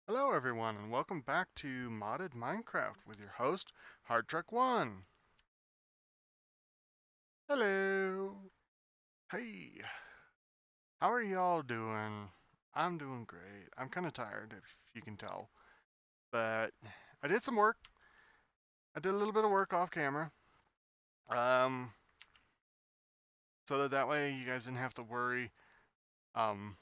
Hello everyone and welcome back to Modded Minecraft with your host, Hardtruck1. Hello. Hey. How are y'all doing? I'm doing great. I'm kind of tired if you can tell. But I did some work. I did a little bit of work off camera. Um so that way you guys didn't have to worry. Um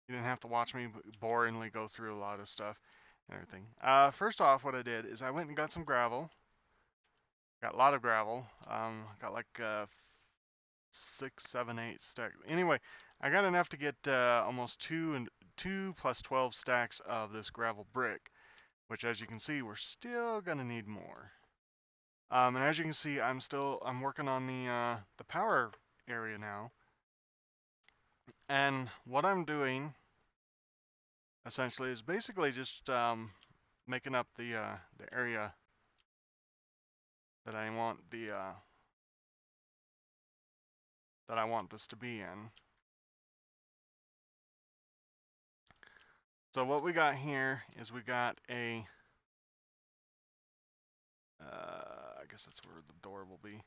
you didn't have to watch me boringly go through a lot of stuff and everything. First off, what I did is I went and got some gravel. Got a lot of gravel. Got like 6, 7, 8 stacks. Anyway, I got enough to get almost 2 plus 12 stacks of this gravel brick, which, as you can see, we're still gonna need more. And as you can see, I'm working on the power area now, and what I'm doing essentially is basically just making up the area that I want that I want this to be in. So what we got here is we got I guess that's where the door will be.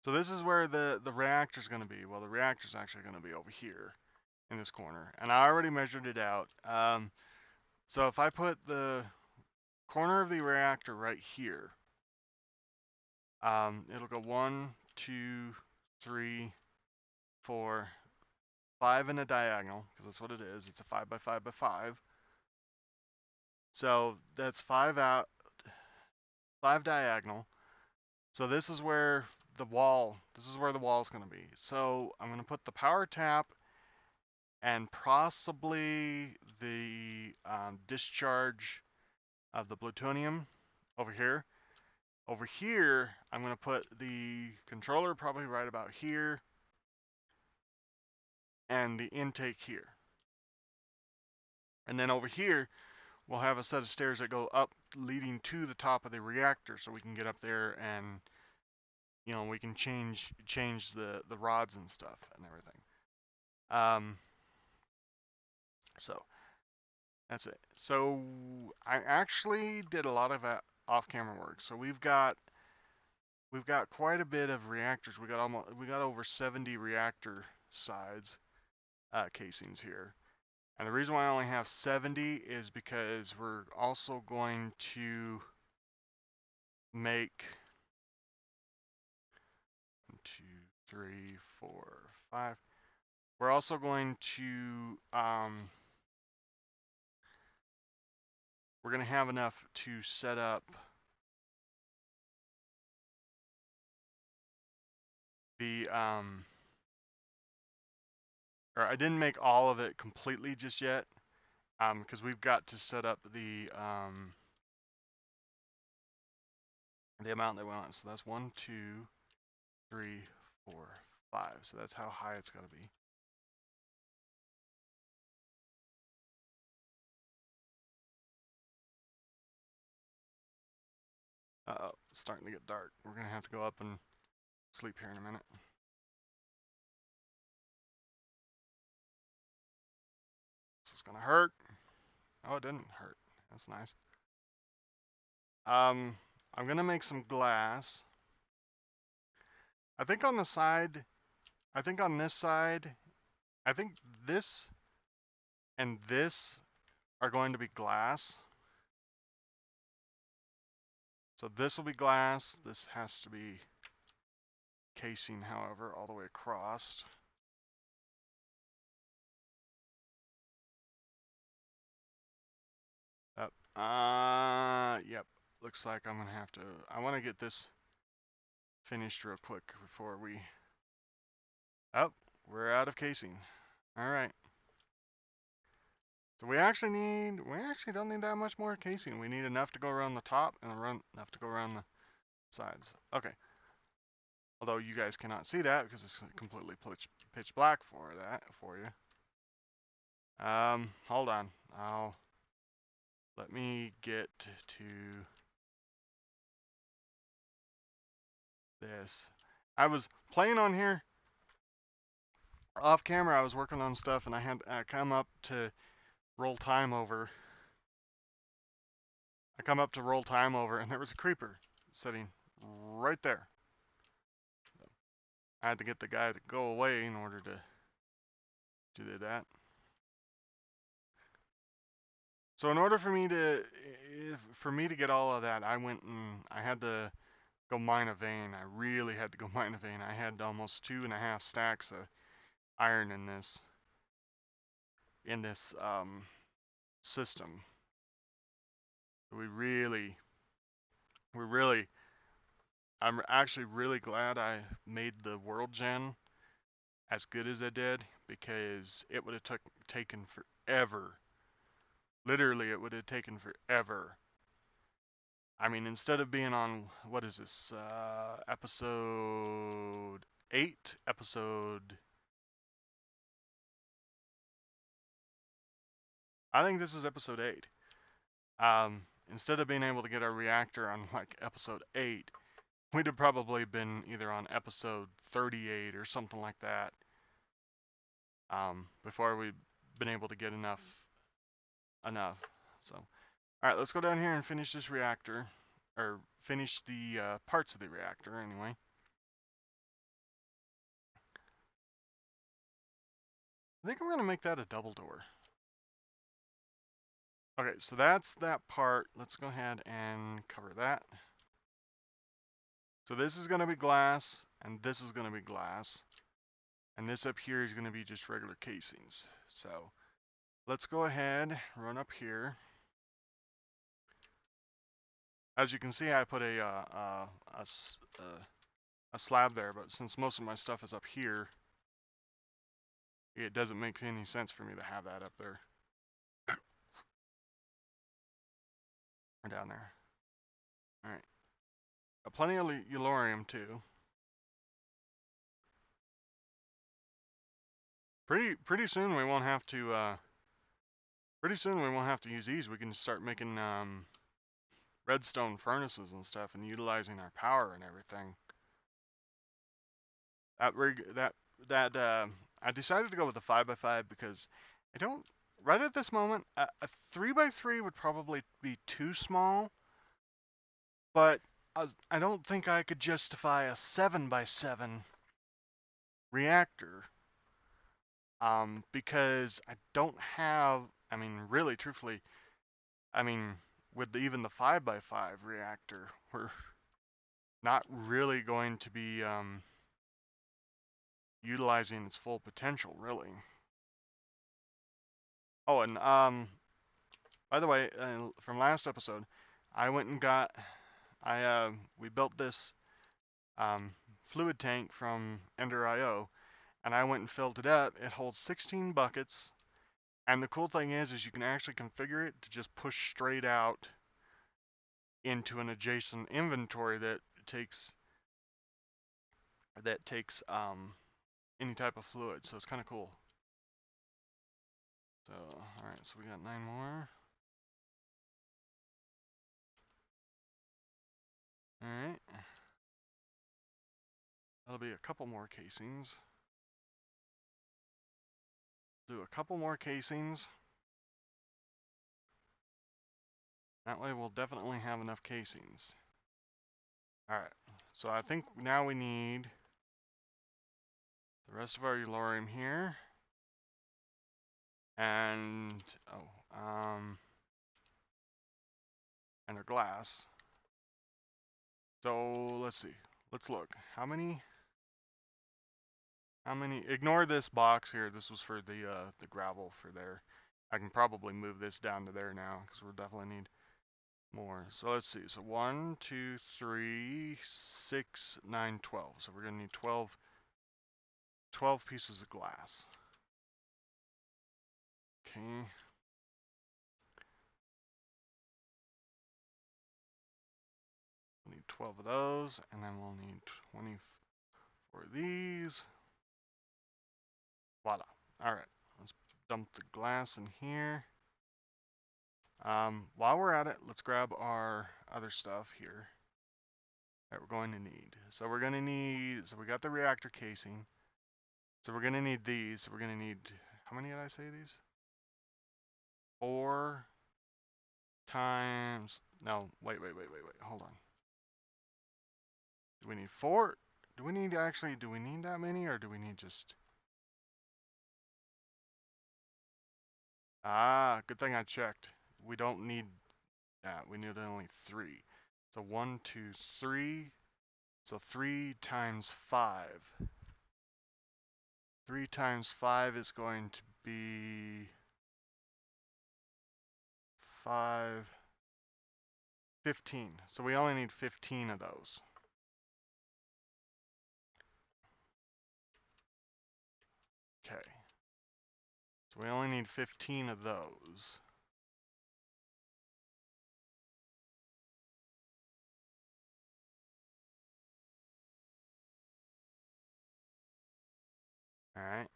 So this is where the reactor's going to be. Well, the reactor's actually going to be over here in this corner. And I already measured it out. So if I put the corner of the reactor right here, it'll go 1, 2, 3, 4, 5 in a diagonal, because that's what it is. It's a 5 by 5 by 5. So that's 5 out, 5 diagonal. So this is where the wall's going to be. So I'm going to put the power tap and possibly the discharge of the plutonium over here. Over here, I'm going to put the controller probably right about here and the intake here. And then over here, we'll have a set of stairs that go up leading to the top of the reactor so we can get up there and we can change the rods and stuff and everything. So that's it. So I actually did a lot of off-camera work. So we've got quite a bit of reactors. We got over 70 reactor sides casings here. And the reason why I only have 70 is because we're also going to make 1, 2, 3, 4, 5. We're also going to we're going to have enough to set up the or I didn't make all of it completely just yet, because we've got to set up the amount that we want. So that's 1, 2, 3, 4, 5. So that's how high it's got to be. Uh-oh, it's starting to get dark. We're gonna have to go up and sleep here in a minute. This is gonna hurt. Oh, it didn't hurt. That's nice. I'm gonna make some glass. I think on the side, I think on this side, I think this and this are going to be glass. So this will be glass. This has to be casing, however, all the way across. Yep. Yep. Looks like I'm gonna have to. I want to get this finished real quick before we. Oh, we're out of casing. All right. So we actually don't need that much more casing. We need enough to go around the top and enough to go around the sides. Okay. Although you guys cannot see that because it's completely pitch black for you. Hold on. Let me get to this. I was playing on here Off camera, I was working on stuff, and I had come up to roll time over. I come up to roll time over, and there was a creeper sitting right there. I had to get the guy to go away in order to do that. So in order for me to get all of that, I went and I had to go mine a vein. I really had to go mine a vein. I had almost 2.5 stacks of iron in this system. We really, we really, I'm actually really glad I made the world gen as good as I did, because it would have taken forever. Literally, it would have taken forever. I mean, instead of being on, what is this, episode 8? I think this is episode 8. Instead of being able to get our reactor on like episode 8, we'd have probably been either on episode 38 or something like that, before we'd been able to get enough. So, all right, let's go down here and finish this reactor, or finish the parts of the reactor anyway. I think I'm gonna make that a double door. Okay, so that's that part. Let's go ahead and cover that. So this is gonna be glass, and this is gonna be glass. And this up here is gonna be just regular casings. So let's go ahead, run up here. As you can see, I put a slab there, but since most of my stuff is up here, it doesn't make any sense for me to have that up there. Or down there. Alright. Got plenty of Ulorium too. Pretty soon we won't have to use these. We can start making redstone furnaces and stuff and utilizing our power and everything. I decided to go with the 5x5 because I don't, right at this moment, a 3x3 would probably be too small, but I don't think I could justify a 7x7 reactor, because I don't have, I mean, really, truthfully, I mean, with even the 5x5 reactor, we're not really going to be utilizing its full potential, really. Oh, and by the way, from last episode, I went and got, we built this fluid tank from Ender.io, and I went and filled it up. It holds 16 buckets, and the cool thing is you can actually configure it to just push straight out into an adjacent inventory that takes any type of fluid. So it's kind of cool. So, all right, so we got 9 more. All right. That'll be a couple more casings. Do a couple more casings. That way we'll definitely have enough casings. Alright, so I think now we need the rest of our Ulorium here. And, and our glass. So, let's see. Let's look. How many, ignore this box here. This was for the gravel for there. I can probably move this down to there now, because we'll definitely need more. So let's see. So 1, 2, 3, 6, 9, 12. So we're going to need 12 pieces of glass. Okay. We'll need 12 of those, and then we'll need 20 for these. Voila. Alright, let's dump the glass in here. While we're at it, let's grab our other stuff here that we're going to need. So we got the reactor casing. So we're gonna need these. We're gonna need, how many did I say these? 4 times, no, wait, hold on. Do we need 4? Do we need that many, or do we need just, good thing I checked. We don't need that, we need only 3. So 1, 2, 3, so 3 times 5. 3 times 5 is going to be 5, 15. So we only need 15 of those. Okay. So we only need 15 of those. Alright.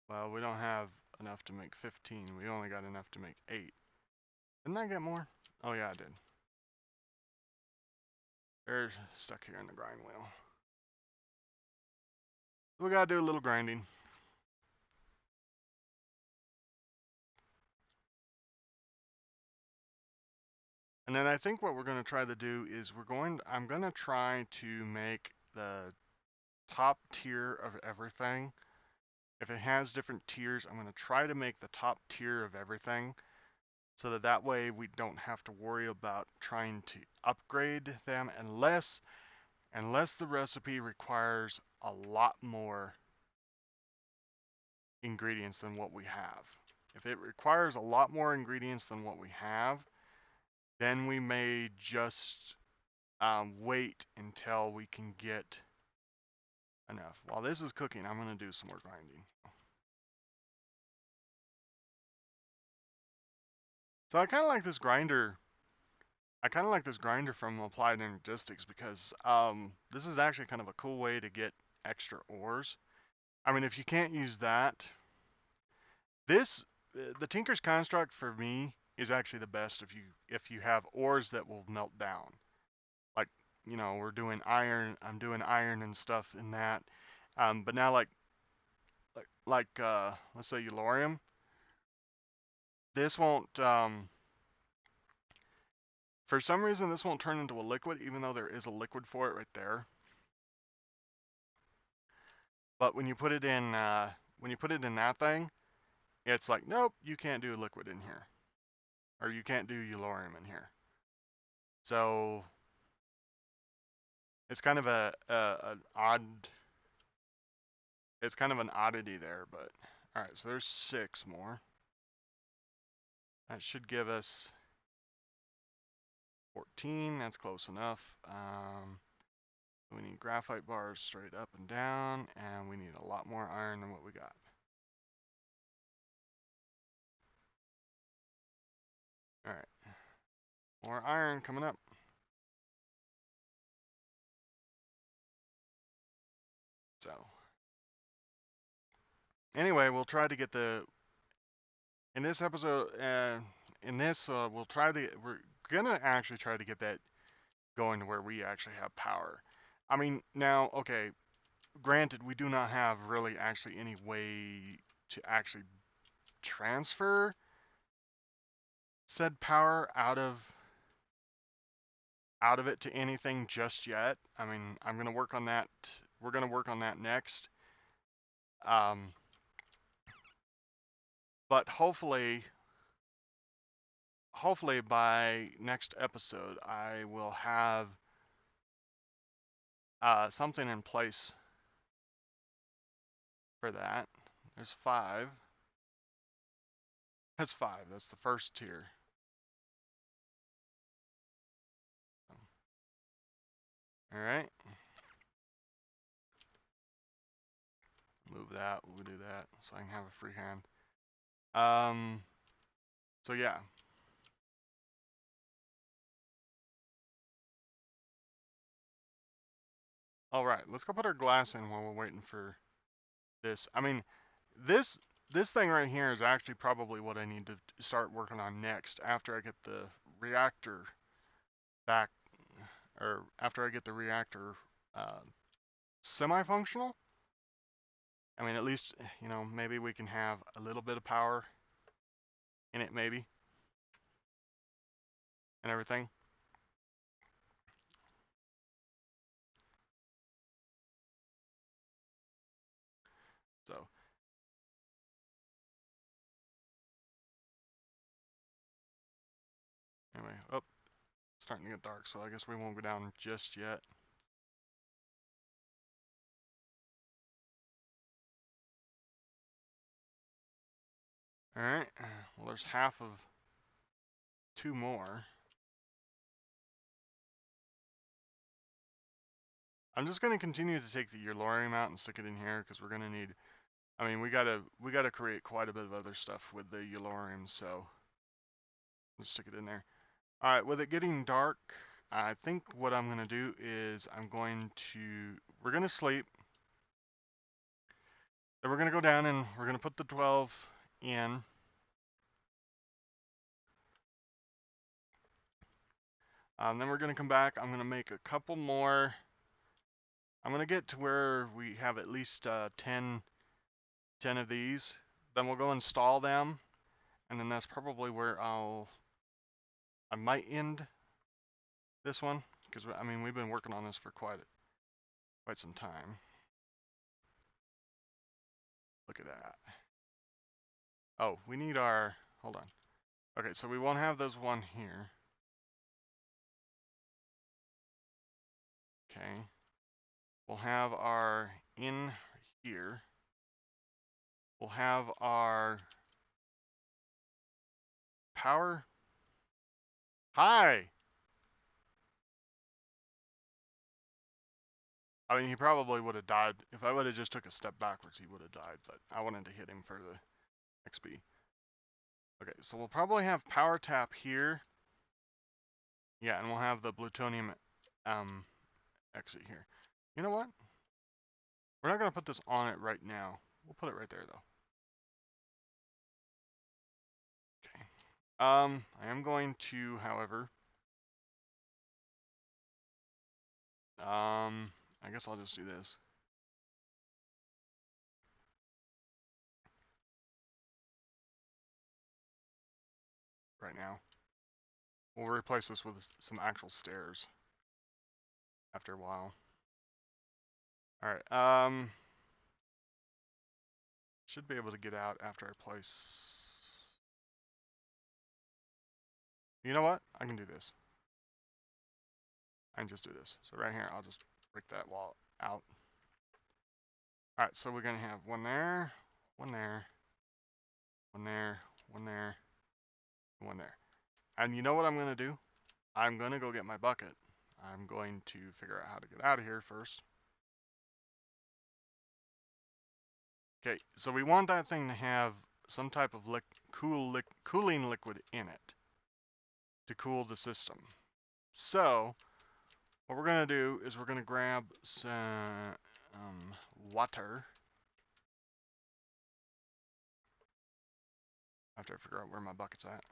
Well, we don't have enough to make 15. We only got enough to make 8. Didn't I get more? Oh yeah, I did. They're stuck here in the grind wheel. We gotta do a little grinding. And then I think what we're gonna try to do is I'm gonna try to make the top tier of everything. If it has different tiers, I'm gonna try to make the top tier of everything, so that way we don't have to worry about trying to upgrade them unless the recipe requires a lot more ingredients than what we have. If it requires a lot more ingredients than what we have, then we may just wait until we can get enough. While this is cooking, I'm going to do some more grinding. So I kind of like this grinder. I kind of like this grinder from Applied Energistics because this is actually kind of a cool way to get extra ores. I mean, if you can't use that, the Tinker's Construct for me is actually the best if you have ores that will melt down. Like, we're doing iron. I'm doing iron and stuff in that. But now let's say Eulorium, this won't for some reason this won't turn into a liquid, even though there is a liquid for it right there. But when you put it in that thing, it's like, nope, you can't do liquid in here, or you can't do Eulorium in here. So it's kind of it's kind of an oddity there. But all right, so there's 6 more. That should give us 14. That's close enough. We need graphite bars straight up and down, and we need a lot more iron than what we got. All right, more iron coming up. So anyway, we'll try to get in this episode. We're gonna actually try to get that going to where we actually have power. I mean, now, okay, granted, we do not have really actually any way to actually transfer said power out of it to anything just yet. I mean, I'm gonna work on that. We're gonna work on that next. But hopefully by next episode, I will have something in place for that. There's 5. That's 5. That's the first tier. All right. Move that. We'll do that so I can have a free hand. So yeah. All right. Let's go put our glass in while we're waiting for this. I mean, this thing right here is actually probably what I need to start working on next after I get the reactor back, or after I get the reactor semi-functional. I mean, at least, maybe we can have a little bit of power in it, maybe, and everything. So, anyway, oh, starting to get dark, so I guess we won't go down just yet. Alright, well, there's half of 2 more. I'm just going to continue to take the urlorium out and stick it in here, because we're going to need, I mean, we gotta create quite a bit of other stuff with the urlorium, so let's stick it in there. Alright, with it getting dark, I think what I'm going to do is we're going to sleep. Then we're going to go down and we're going to put the 12 in. Then we're going to come back. I'm going to make a couple more. I'm going to get to where we have at least 10 of these. Then we'll go install them. And then that's probably where I might end this one. Because, I mean, we've been working on this for quite some time. Look at that. Oh, we need our, hold on. Okay, so we won't have those one here. Okay. We'll have our in here. We'll have our power. Hi! I mean, he probably would have died. If I would have just took a step backwards, he would have died, but I wanted to hit him for the XP. Okay, so we'll probably have power tap here. Yeah, and we'll have the plutonium exit here. You know what? We're not going to put this on it right now. We'll put it right there, though. Okay. I am going to, however, I guess I'll just do this. Right now. We'll replace this with some actual stairs after a while. Alright, should be able to get out after I place. You know what? I can do this. I can just do this. So right here, I'll just break that wall out. Alright, so we're gonna have one there, one there, one there, one there, one there. And you know what I'm gonna do? I'm gonna go get my bucket. I'm going to figure out how to get out of here first. Okay, so we want that thing to have some type of cooling liquid in it to cool the system. So what we're gonna do is we're gonna grab some water. After I figure out where my bucket's at.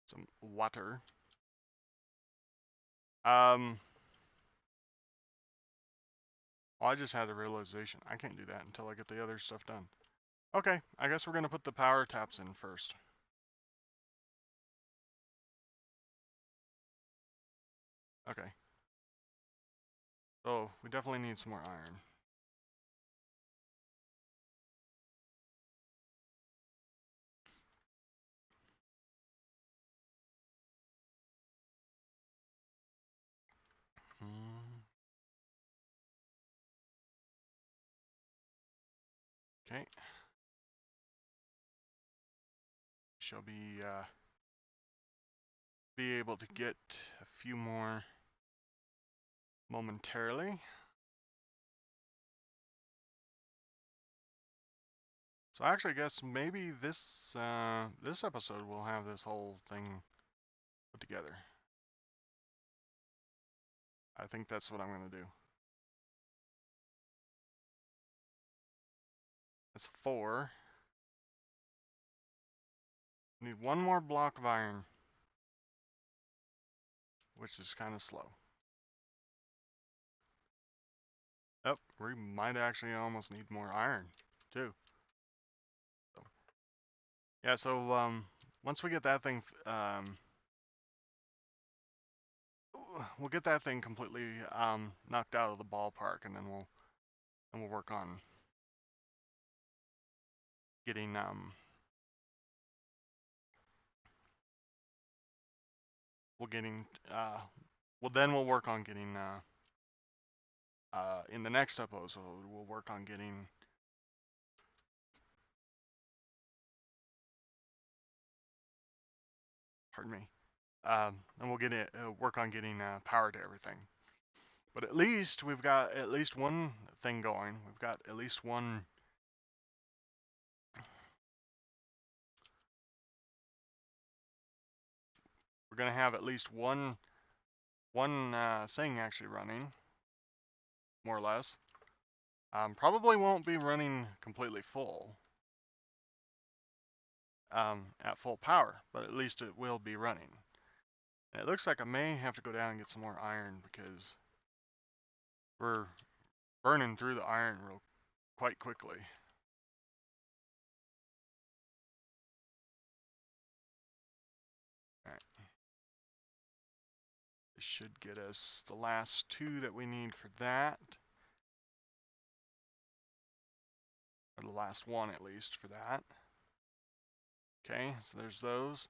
Some water. Oh, I just had a realization. I can't do that until I get the other stuff done. Okay, I guess we're gonna put the power taps in first. Okay. Oh, we definitely need some more iron. Okay. Shall be able to get a few more momentarily. So I actually guess maybe this episode will have this whole thing put together. I think that's what I'm gonna do. That's 4. Need one more block of iron, which is kind of slow. Oh, we might actually almost need more iron too. So, yeah, so once we get that thing, we'll get that thing completely knocked out of the ballpark, and then we'll work on getting we'll getting well then we'll work on getting in the next episode we'll work on getting pardon me and we'll get it work on getting power to everything. But at least we've got at least one thing going. We've got at least one. We're gonna have at least one thing actually running, more or less. Probably won't be running completely full, at full power, but at least it will be running. And it looks like I may have to go down and get some more iron because we're burning through the iron quite quickly. All right. This should get us the last two that we need for that. Or the last one at least for that. Okay, so there's those.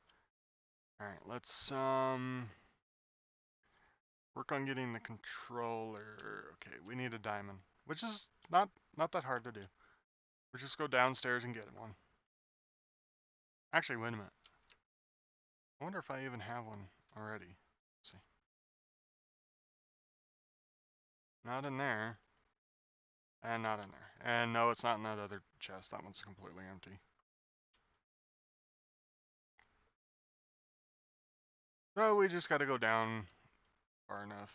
Alright, let's work on getting the controller. Okay, we need a diamond, which is not that hard to do. We'll just go downstairs and get one. Actually, wait a minute. I wonder if I even have one already. Let's see. Not in there. And not in there. And no, it's not in that other chest. That one's completely empty. So we just gotta go down far enough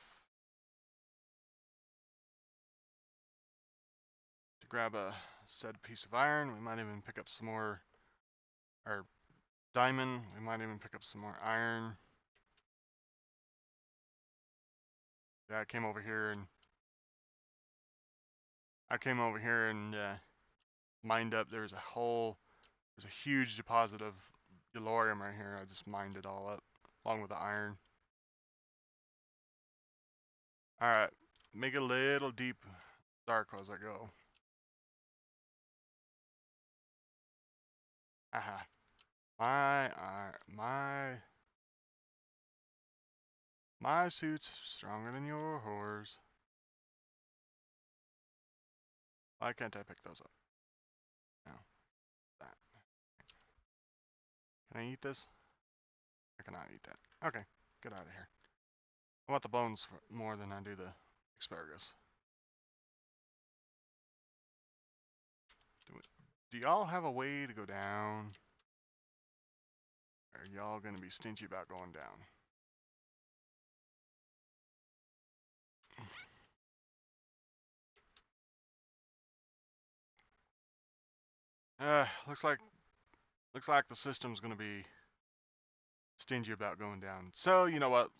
to grab a said piece of iron. We might even pick up some more, or diamond. We might even pick up some more iron. Yeah, I came over here and mined up. There's a huge deposit of Delorium right here. I just mined it all up along with the iron. All right, make it a little deep, dark as I go. Aha, my suit's stronger than yours. Why can't I pick those up? No, that. Can I eat this? I cannot eat that. Okay, get out of here. I want the bones more than I do the asparagus. Do y'all have a way to go down? Or are y'all gonna be stingy about going down? Looks like the system's gonna be stingy about going down. So you know what?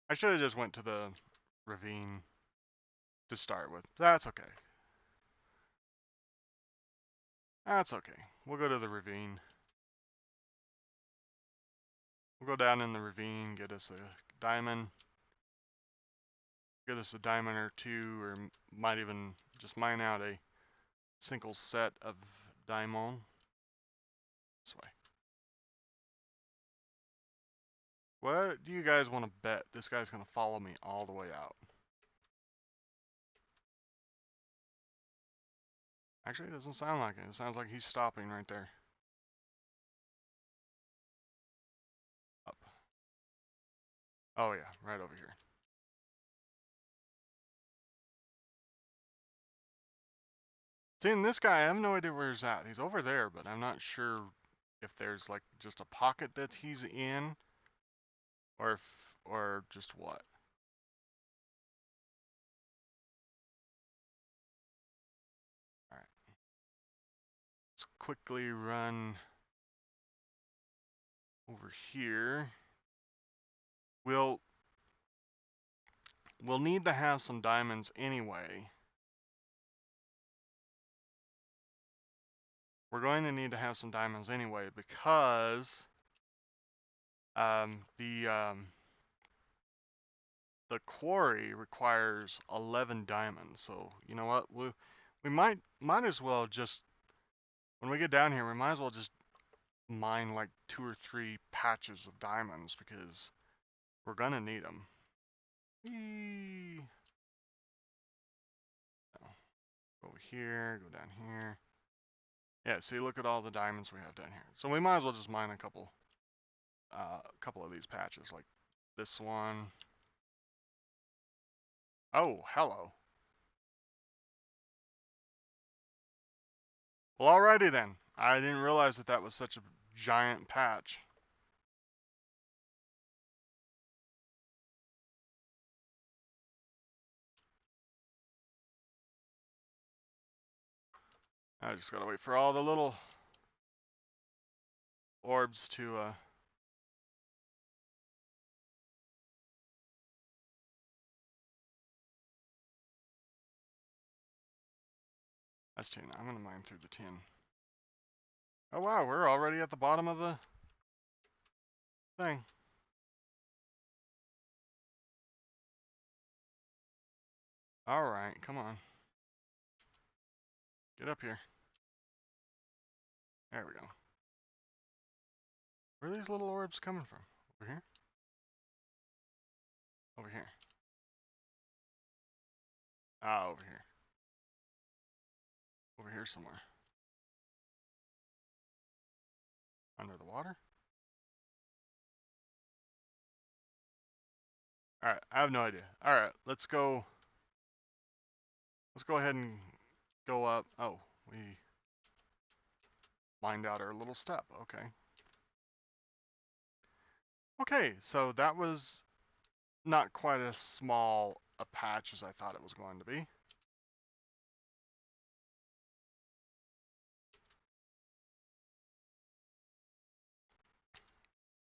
I should have just went to the ravine to start with. That's okay. That's okay. We'll go to the ravine. We'll go down in the ravine, get us a diamond. Get us a diamond or two, or might even just mine out a single set of diamond. This way. What do you guys want to bet this guy's gonna follow me all the way out? Actually, it doesn't sound like it. It sounds like he's stopping right there. Up. Oh yeah, right over here. Seeing this guy, I have no idea where he's at. He's over there, but I'm not sure if there's like just a pocket that he's in, or just what. All right. Let's quickly run over here. We'll we'll need to have some diamonds anyway. We're going to need to have some diamonds anyway because the quarry requires 11 diamonds. So you know what? We might as well just, when we get down here, we might as well just mine like 2 or 3 patches of diamonds because we're gonna need them. Go over here, go down here. Yeah, see, look at all the diamonds we have down here. So we might as well just mine a couple of these patches, like this one. Oh, hello. Well, alrighty then. I didn't realize that that was such a giant patch. I just gotta wait for all the little orbs to that's tin. I'm gonna mine through the tin. Oh wow, we're already at the bottom of the thing. Alright, come on. Get up here. There we go. Where are these little orbs coming from? Over here? Over here. Ah, over here. Over here somewhere. Under the water? Alright, I have no idea. Alright, let's go. Let's go ahead and go up. Oh, we mined out our little step. Okay. Okay, so that was not quite as small a patch as I thought it was going to be.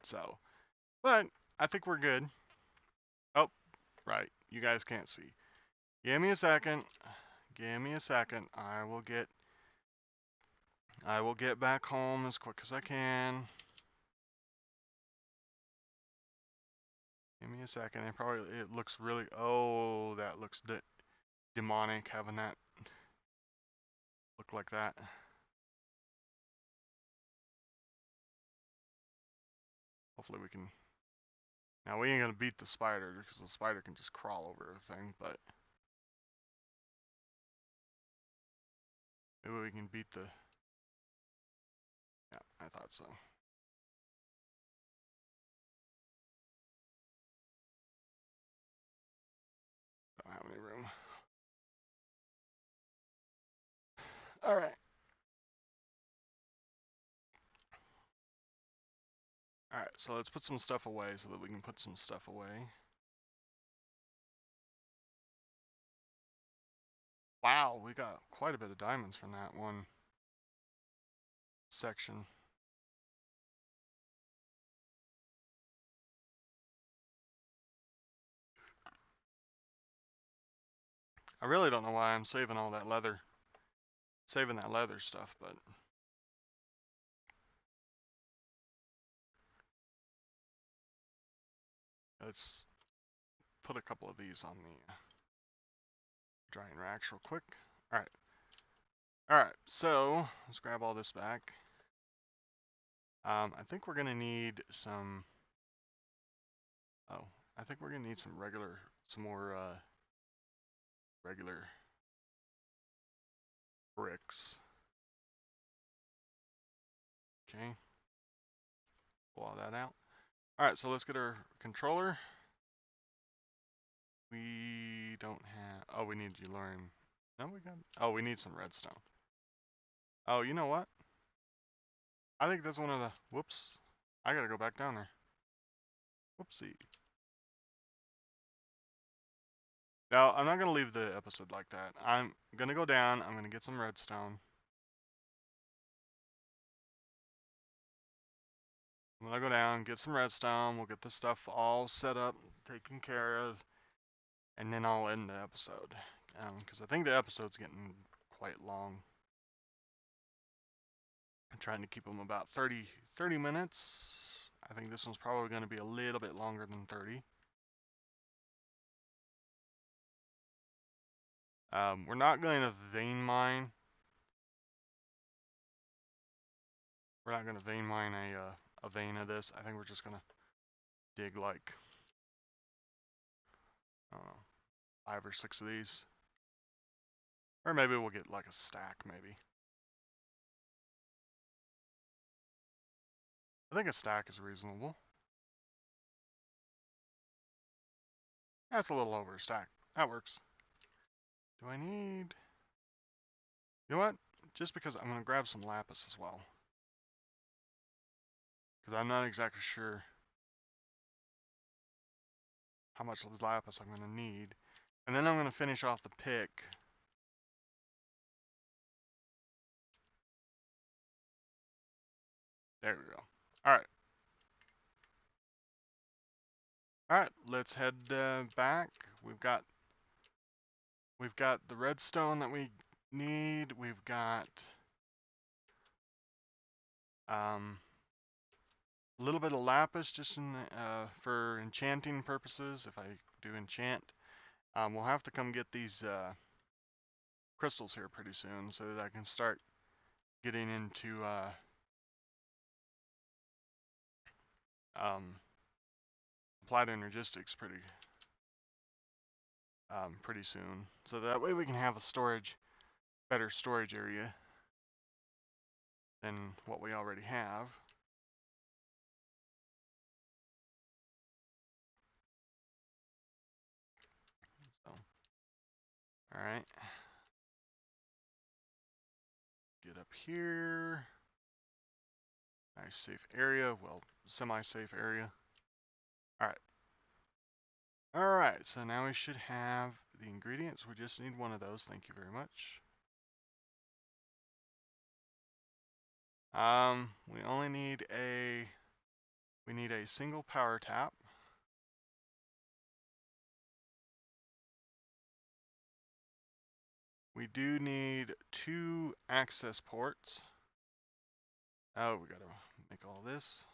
So, but I think we're good. Oh, right. You guys can't see. Give me a second. Give me a second. I will get back home as quick as I can. Give me a second. It looks really, oh, that looks demonic having that look like that. Hopefully we can. Now we ain't gonna beat the spider because the spider can just crawl over everything, but maybe we can beat the. Yeah, I thought so. Don't have any room. All right. All right. So let's put some stuff away so that we can put some stuff away. Wow, we got quite a bit of diamonds from that one section. I really don't know why I'm saving all that leather. Saving that leather stuff, but let's put a couple of these on the drying racks real quick. All right. All right. So let's grab all this back. I think we're gonna need some. Oh, I think we're gonna need some more regular bricks. Okay. Pull all that out. All right. So let's get our controller. We don't have. Oh, we need uranium. No, we got. Oh, we need some redstone. Oh, you know what? I think that's one of the. Whoops. I gotta go back down there. Whoopsie. No, I'm not gonna leave the episode like that. I'm gonna go down. I'm gonna get some redstone. I'm gonna go down, get some redstone. We'll get this stuff all set up, taken care of. and then I'll end the episode. Because I think the episode's getting quite long. I'm trying to keep them about 30 minutes. I think this one's probably going to be a little bit longer than 30. We're not going to vein mine. We're not going to vein mine a vein of this. I think we're just going to dig like, I don't know, 5 or 6 of these. Or maybe we'll get like a stack, maybe. I think a stack is reasonable. That's a little over a stack. That works. Do I need... You know what? Just because I'm going to grab some lapis as well. Because I'm not exactly sure how much lapis I'm going to need. And then I'm going to finish off the pick. There we go. Alright. Alright, let's head back. We've got the redstone that we need. We've got a little bit of lapis just for enchanting purposes. If I do enchant, we'll have to come get these crystals here pretty soon so that I can start getting into applied energistics pretty soon. So that way we can have a better storage area than what we already have. So, all right. Get up here. Nice safe area. Well, semi-safe area. All right. All right. So now we should have the ingredients. We just need one of those. Thank you very much. We only need a single power tap. We do need 2 access ports. Oh, we gotta make all this.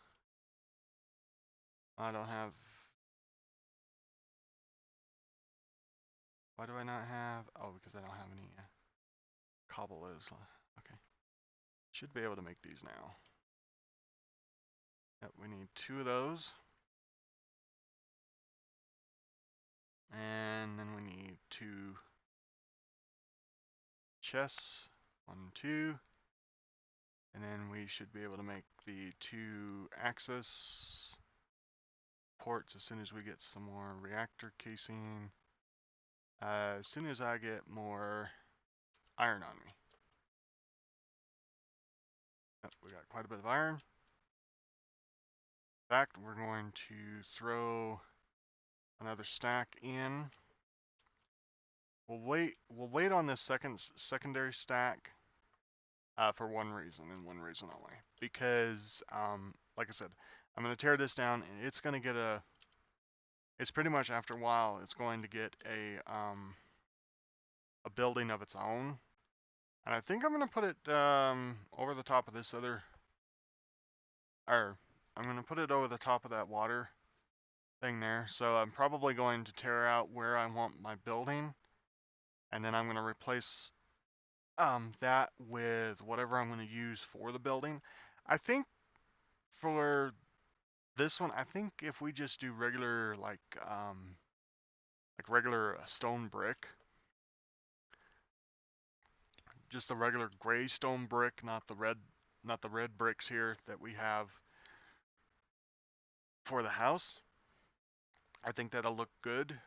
I don't have... Why do I not have... Oh, because I don't have any cobble is. Okay. Should be able to make these now. Yep, we need 2 of those. And then we need 2 chests. 1, 2. And then we should be able to make the 2 access ports as soon as we get some more reactor casing. As soon as I get more iron on me. Yep, we got quite a bit of iron. In fact, we're going to throw another stack in. We'll wait on this secondary stack for one reason and one reason only. Because, like I said, I'm going to tear this down and it's going to get it's pretty much after a while, it's going to get a building of its own. And I think I'm going to put it over the top of this other, or I'm going to put it over the top of that water thing there. So I'm probably going to tear out where I want my building. And then I'm going to replace that with whatever I'm going to use for the building. I think for this one, I think if we just do regular like regular stone brick, just a regular gray stone brick, not the red bricks here that we have for the house. I think that'll look good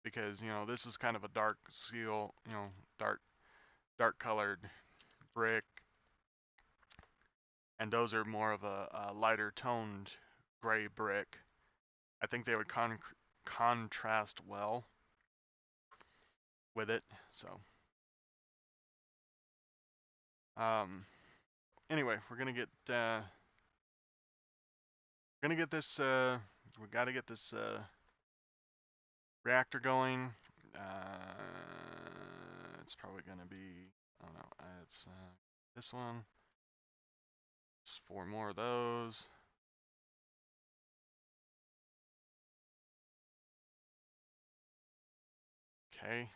because this is kind of a dark steel, dark colored brick, and those are more of a lighter toned gray brick. I think they would contrast well with it. So, anyway, we're gonna get this. We gotta get this reactor going. It's probably gonna be, oh no, it's this one. Just 4 more of those. Okay.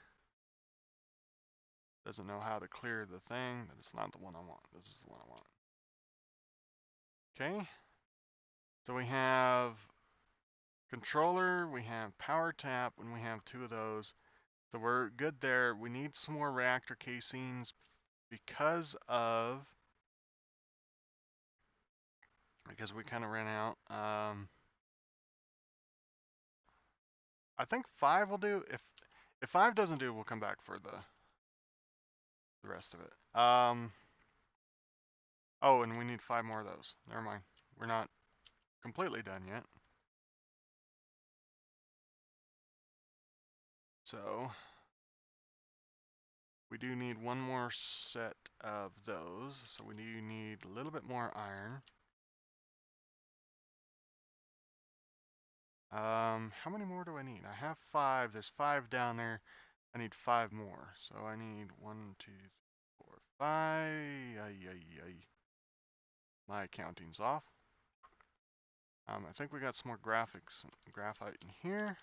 Doesn't know how to clear the thing. That's not the one I want. This is the one I want. Okay. So we have controller, we have power tap, and we have 2 of those. So we're good there. We need some more reactor casings because we kind of ran out. I think 5 will do. If 5 doesn't do, we'll come back for the rest of it. Oh, and we need 5 more of those. Never mind. We're not completely done yet. So we do need 1 more set of those. So we do need a little bit more iron. How many more do I need? I have 5. There's 5 down there. I need 5 more. So I need 1, 2, 3, 4, 5. Ay, ay, ay. My accounting's off. I think we got some more graphite in here.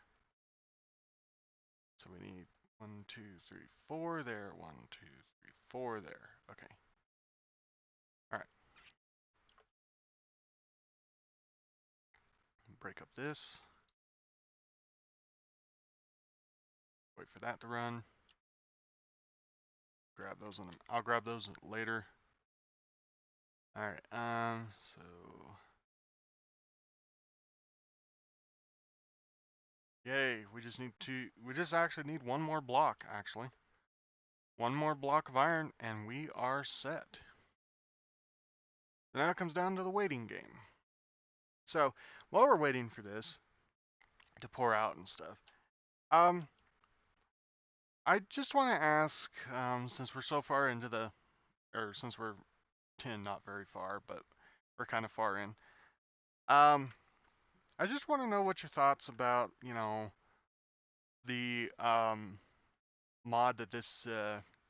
So we need 1, 2, 3, 4 there. 1, 2, 3, 4 there. Okay. All right. Break up this. Wait for that to run. Grab those on them. I'll grab those later. All right. So yay, we just actually need 1 more block actually. 1 more block of iron and we are set. Now it comes down to the waiting game. So while we're waiting for this to pour out and stuff, I just want to ask, since we're so far into since we're 10, not very far, but we're kind of far in. I just want to know what your thoughts about, the mod that this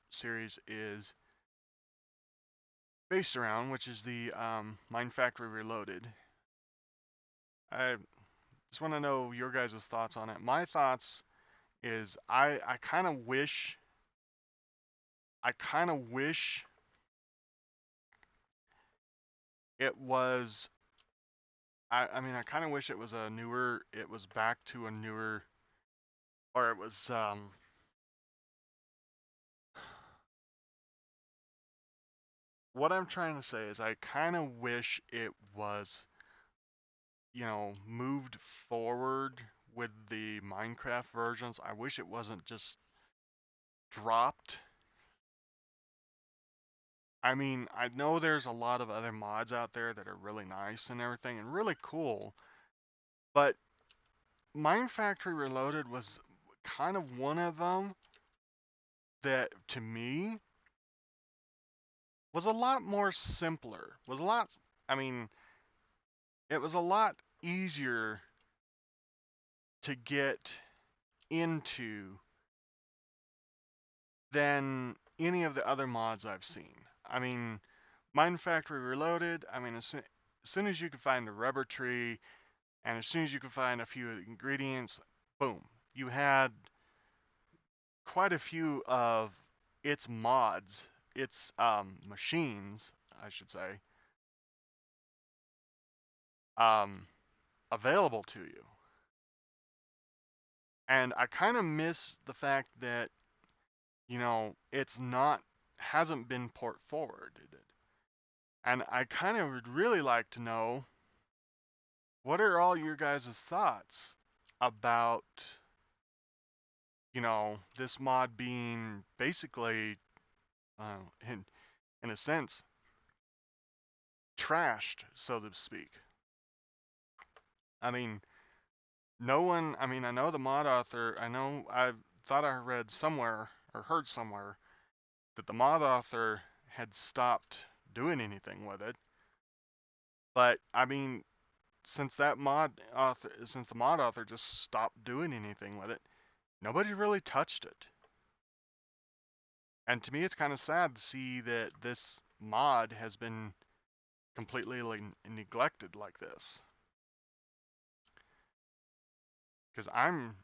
series is based around, which is the Minefactory Reloaded. I just want to know your guys' thoughts on it. My thoughts is I kind of wish it was I mean I kind of wish it was it was back to a newer, or it was what I'm trying to say is I kind of wish it was, moved forward with the Minecraft versions. I wish it wasn't just dropped. I mean, I know there's a lot of other mods out there that are really nice and everything and really cool, but Minefactory Reloaded was kind of one of them that, to me, was a lot more simpler. I mean, it was a lot easier to get into than any of the other mods I've seen. I mean, Minefactory Reloaded, I mean, as soon as you could find the rubber tree, and as soon as you could find a few ingredients, boom, you had quite a few of its mods, its machines, I should say, um, available to you. And I kind of miss the fact that, it's not, hasn't been port forwarded. And I kind of would really like to know, what are all your guys' thoughts about, this mod being basically, uh, in, in a sense, trashed, so to speak. I mean, I know the mod author, I thought I read somewhere, or heard somewhere, that the mod author had stopped doing anything with it. But, I mean, since the mod author just stopped doing anything with it, nobody really touched it. And to me, it's kind of sad to see that this mod has been completely like, neglected like this. Because I'm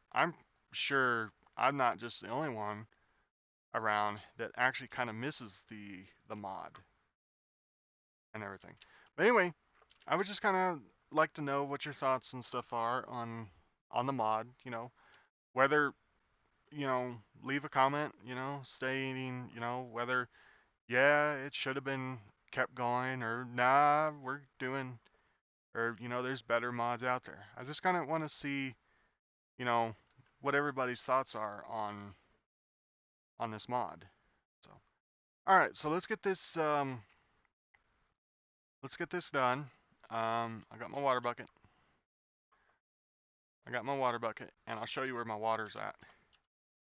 sure I'm not just the only one around that actually kind of misses the mod and everything. But anyway, I would just kind of like to know what your thoughts and stuff are on the mod. Whether leave a comment. Stating whether yeah it should have been kept going or nah we're doing or there's better mods out there. I just kind of want to see you know what everybody's thoughts are on this mod. So all right, so let's get this done. I got my water bucket. And I'll show you where my water's at.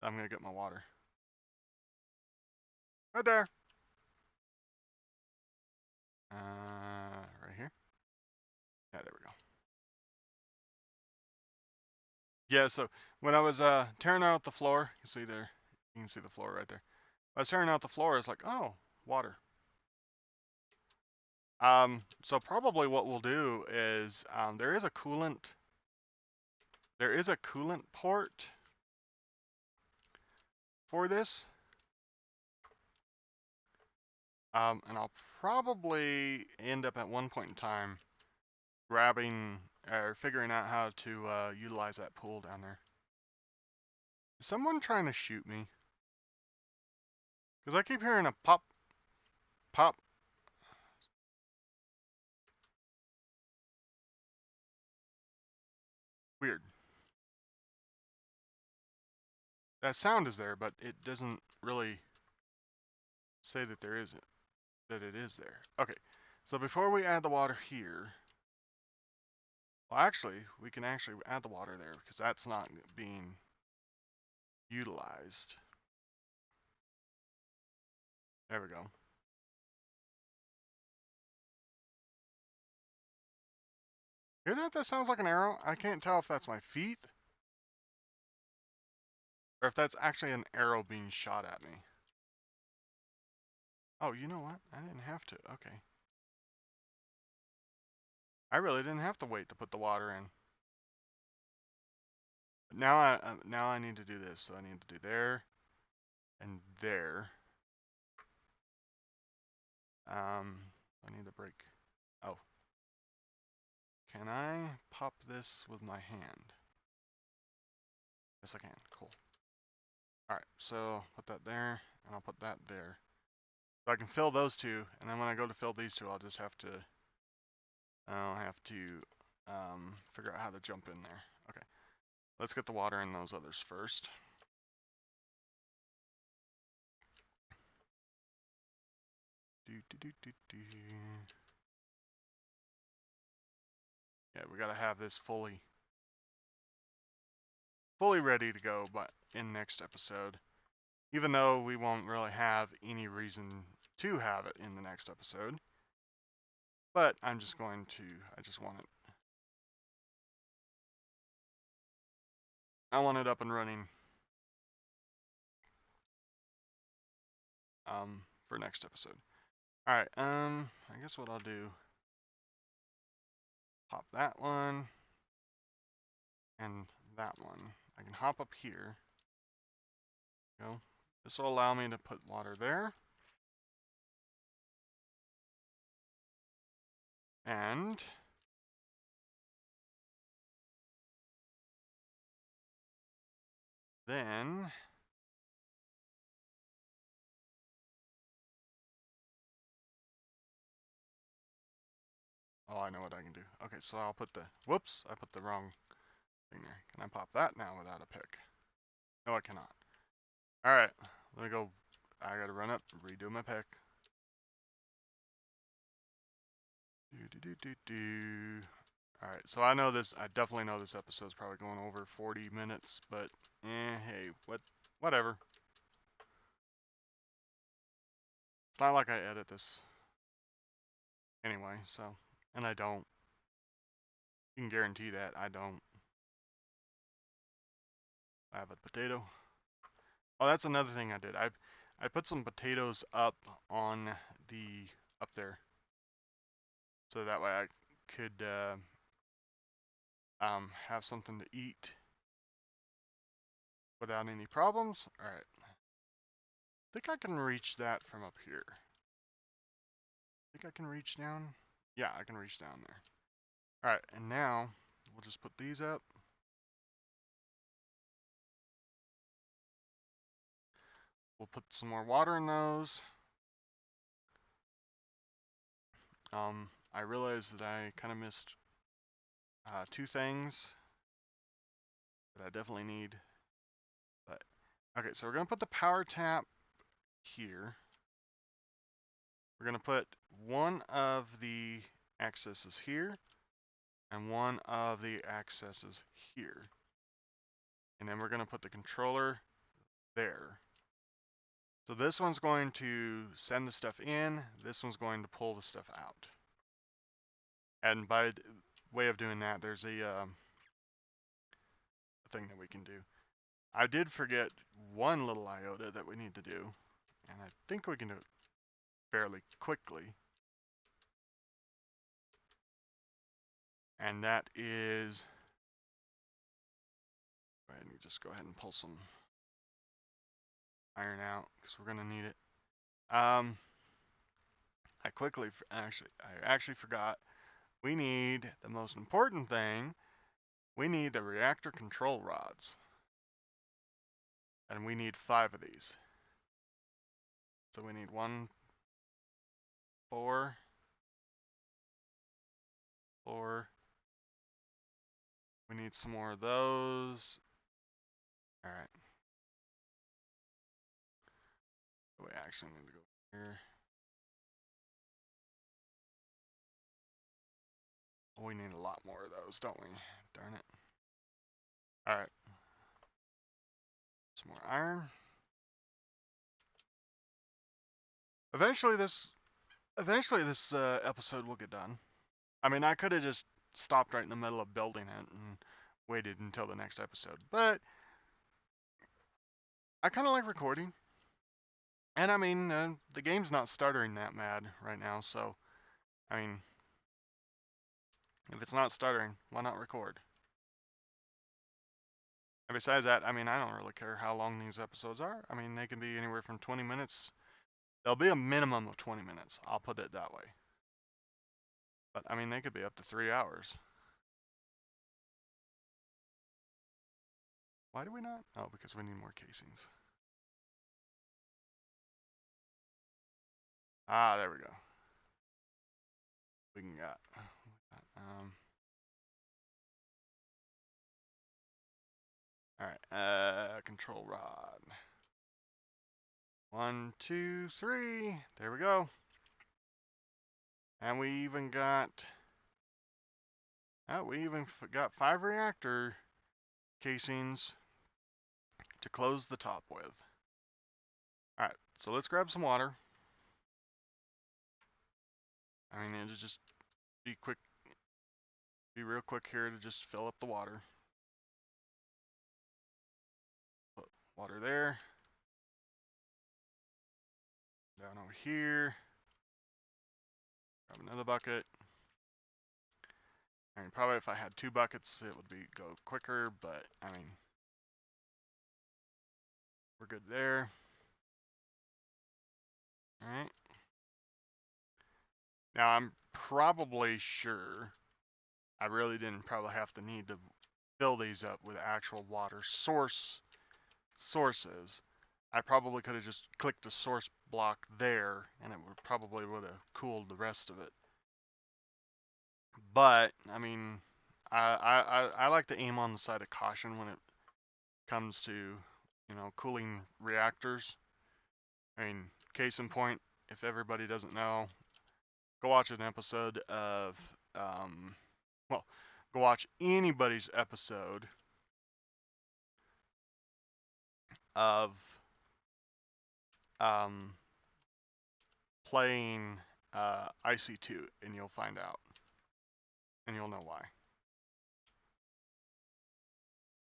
I'm gonna get my water. Right there. Right here. Yeah, there we go. Yeah, so when I was tearing out the floor, you can see the floor right there. I was tearing out the floor, it's like, oh, water. So probably what we'll do is there is a coolant port for this. And I'll probably end up at one point in time grabbing or figuring out how to utilize that pool down there. Is someone trying to shoot me? Because I keep hearing a pop, pop. Weird. That sound is there, but it doesn't really say that it is there. Okay, so before we add the water here, well, actually, we can actually add the water there because that's not being utilized. There we go. Hear that? That sounds like an arrow. I can't tell if that's my feet or if that's actually an arrow being shot at me. Oh, you know what? I didn't have to. Okay. I really didn't have to wait to put the water in. But now I need to do this. So I need to do there and there. I need to break. Oh. Can I pop this with my hand? Yes, I can. Cool. Alright, so put that there, and I'll put that there. So I can fill those two, and then when I go to fill these two, I'll have to figure out how to jump in there. Okay, let's get the water in those others first. Yeah, we gotta have this fully ready to go, but in next episode. Even though we won't really have any reason to have it in the next episode. But I just want it. I want it up and running for next episode. Alright, I guess what I'll do, pop that one and that one. I can hop up here. Go. This will allow me to put water there. And then oh, I know what I can do. Okay, so I'll put whoops, I put the wrong thing there. Can I pop that now without a pick? No, I cannot. Alright, let me go. I gotta run up, redo my pick. Alright, so I definitely know this episode's probably going over 40 minutes, but hey, whatever. It's not like I edit this anyway, so, and I don't. You can guarantee that I don't. I have a potato. Oh, that's another thing I did. I put some potatoes up on the up there, so that way I could have something to eat without any problems. All right. I think I can reach that from up here. Think I can reach down? Yeah, I can reach down there. All right, and now we'll just put these up. We'll put some more water in those. I realized that I kind of missed two things that I definitely need. But okay, so we're gonna put the power tap here. We're gonna put one of the accesses here and one of the accesses here. And then we're gonna put the controller there. So this one's going to send the stuff in, this one's going to pull the stuff out. And by way of doing that, there's a thing that we can do. I did forget one little iota that we need to do, and I think we can do it fairly quickly. And that is, go ahead and just go ahead and pull some iron out, because we're gonna need it. I actually forgot. We need the most important thing. We need the reactor control rods. And we need 5 of these. So we need 1, 4, 4. We need some more of those. All right. We actually need to go here. We need a lot more of those, don't we? Darn it. All right. Some more iron. Eventually this episode will get done. I mean, I could have just stopped right in the middle of building it and waited until the next episode, but I kind of like recording. And I mean, the game's not stuttering that mad right now, so I mean, if it's not stuttering, why not record? And besides that, I mean, I don't really care how long these episodes are. I mean, they can be anywhere from 20 minutes. There'll be a minimum of 20 minutes. I'll put it that way. But I mean, they could be up to 3 hours. Why do we not? Oh, because we need more casings. Ah, there we go. We can got. All right. Control rod. 1, 2, 3. There we go. And we even got. We even got 5 reactor casings to close the top with. All right. So let's grab some water. I mean, it'll just be quick. Be real quick here to just fill up the water. Put water there. Down over here. Grab another bucket. I mean, probably if I had 2 buckets, it would go quicker, but I mean, we're good there. All right. Now I'm probably sure I really didn't probably have to need to fill these up with actual water sources. I probably could have just clicked the source block there, and it would have cooled the rest of it. But I mean, I like to aim on the side of caution when it comes to, you know, cooling reactors. I mean, case in point, if everybody doesn't know, go watch an episode of, well, go watch anybody's episode of um, playing IC2, and you'll find out, and you'll know why.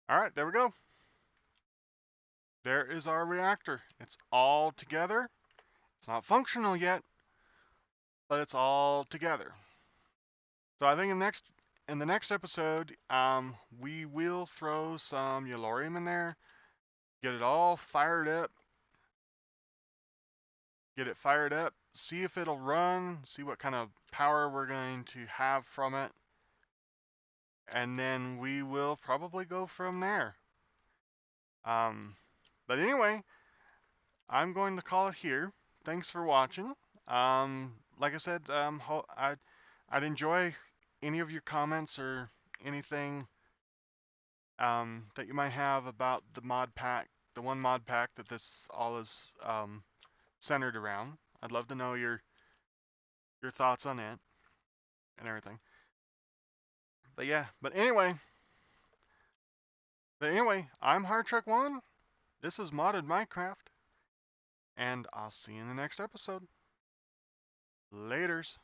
All right, there we go. there is our reactor. It's all together. It's not functional yet, but it's all together. So I think in the next episode, we will throw some Yellorium in there, get it all fired up, get it fired up, see if it'll run, see what kind of power we're going to have from it, and then we will probably go from there. Um, but anyway, I'm going to call it here. Thanks for watching. Like I said, I'd enjoy any of your comments or anything that you might have about the mod pack, the one mod pack that this all is centered around. I'd love to know your thoughts on it and everything. But yeah, but anyway, I'm Hard Truck One. This is Modded Minecraft, and I'll see you in the next episode. Laters.